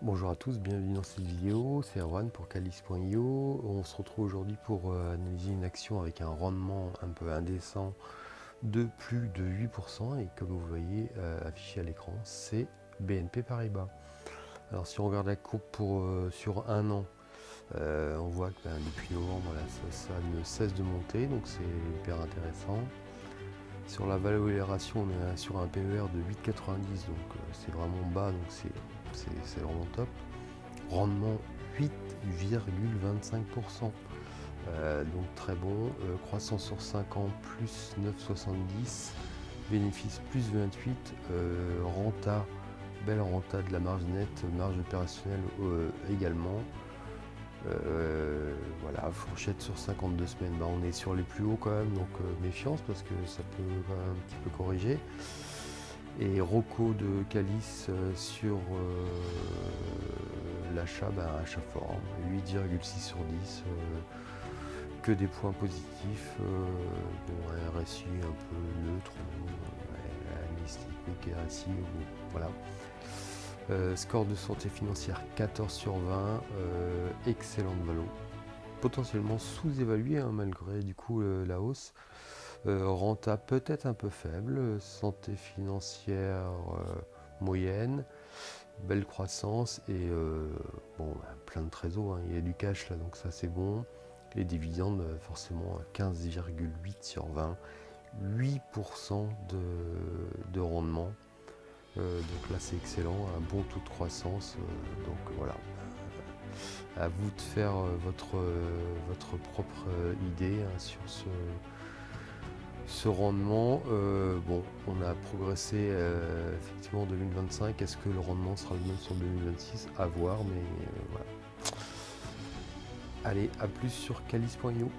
Bonjour à tous, bienvenue dans cette vidéo, c'est Erwan pour Calyx.io. On se retrouve aujourd'hui pour analyser une action avec un rendement un peu indécent de plus de 8% et comme vous voyez affiché à l'écran, c'est BNP Paribas. Alors si on regarde la courbe sur un an, on voit que depuis novembre là, ça ne cesse de monter, donc c'est hyper intéressant. Sur la valorisation, on est sur un PER de 8,90, donc c'est vraiment bas, donc c'est vraiment top. Rendement 8,25%, donc très bon. Croissance sur 5 ans plus 9,70, bénéfice plus 28, renta, belle renta de la marge nette, marge opérationnelle également. Voilà, fourchette sur 52 semaines, on est sur les plus hauts quand même, donc méfiance parce que ça peut quand même un petit peu corriger. Et Rocco de Calyx sur l'achat, achat fort, 8,6 sur 10, que des points positifs, bon, un RSI un peu neutre, mystique, RSI, voilà. Score de santé financière 14 sur 20, excellente valo, potentiellement sous-évalué malgré du coup la hausse. Renta peut-être un peu faible, santé financière moyenne, belle croissance et bon, plein de trésors, il y a du cash là, donc ça c'est bon. Les dividendes forcément 15,8 sur 20, 8% de rendement. Donc là c'est excellent, un bon taux de croissance, donc voilà, à vous de faire votre propre idée sur ce rendement. Bon, on a progressé effectivement en 2025. Est-ce que le rendement sera le même sur 2026? À voir, mais voilà. Allez, à plus sur Calyx.io.